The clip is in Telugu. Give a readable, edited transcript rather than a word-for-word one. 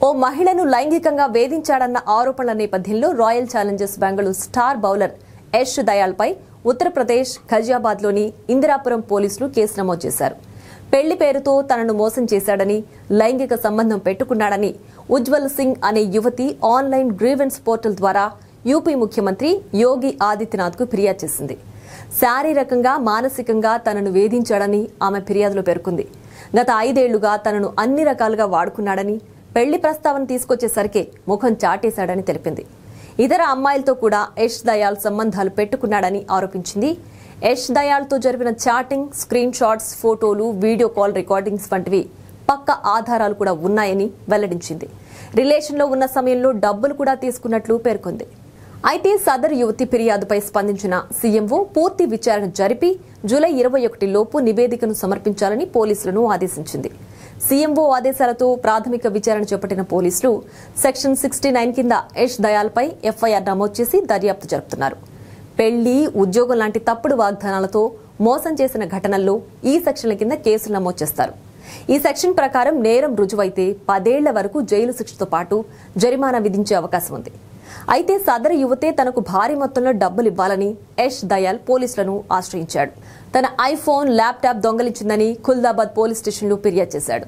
ఓ మహిళను లైంగికంగా వేధించాడన్న ఆరోపణల నేపథ్యంలో Royal Challengers Bengaluru star bowler Yash దయాల్పై ఉత్తరప్రదేశ్ ఘజియాబాద్లోని ఇందిరాపురం పోలీసులు కేసు నమోదు చేశారు. పెళ్లి పేరుతో తనను మోసం చేశాడని, లైంగిక సంబంధం పెట్టుకున్నాడని ఉజ్వల్ సింగ్ అనే యువతి ఆన్లైన్ గ్రీవెన్స్ పోర్టల్ ద్వారా యూపీ ముఖ్యమంత్రి యోగి ఆదిత్యనాథ్కు ఫిర్యాదు చేసింది. శారీరకంగా, మానసికంగా తనను వేధించాడని ఆమె ఫిర్యాదులో పేర్కొంది. గత 5 ఏళ్లుగా తనను అన్ని రకాలుగా వాడుకున్నాడని, పెళ్లి ప్రస్తావన తీసుకొచ్చేసరికి ముఖం చాటేశాడని తెలిపింది. ఇతర అమ్మాయిలతో కూడా యష్ దయాల్ సంబంధాలు పెట్టుకున్నాడని ఆరోపించింది. యష్ దయాల్తో జరిపిన చాటింగ్, స్క్రీన్ షాట్స్, ఫోటోలు, వీడియో కాల్ రికార్డింగ్స్ వంటివి పక్కా ఆధారాలు కూడా ఉన్నాయని వెల్లడించింది. రిలేషన్లో ఉన్న సమయంలో డబ్బులు కూడా తీసుకున్నట్లు పేర్కొంది. అయితే సదరు యువతి ఫిర్యాదుపై స్పందించిన సీఎంఓ పూర్తి విచారణ జరిపి జూలై 21 లోపు నివేదికను సమర్పించాలని పోలీసులను ఆదేశించింది. సీఎంఓ ఆదేశాలతో ప్రాథమిక విచారణ చేపట్టిన పోలీసులు సెక్షన్ 69 కింద యష్ దయాల్పై ఎఫ్ఐఆర్ నమోదు చేసి దర్యాప్తు జరుపుతున్నారు. పెళ్లి, ఉద్యోగం లాంటి తప్పుడు వాగ్దానాలతో మోసం చేసిన ఘటనల్లో ఈ సెక్షన్ల కింద కేసులు నమోదు చేస్తారు. ఈ సెక్షన్ ప్రకారం నేరం రుజువైతే 10 ఏళ్ల వరకు జైలు శిక్షతో పాటు జరిమానా విధించే అవకాశం ఉంది. అయితే సదరు యువతే తనకు భారీ మొత్తంలో డబ్బులు ఇవ్వాలని యష్ దయాల్ పోలీసులను ఆశ్రయించాడు. తన ఐఫోన్, ల్యాప్టాప్ దొంగలించిందని ఖుల్దాబాద్ పోలీస్ స్టేషన్లో ఫిర్యాదు చేశాడు.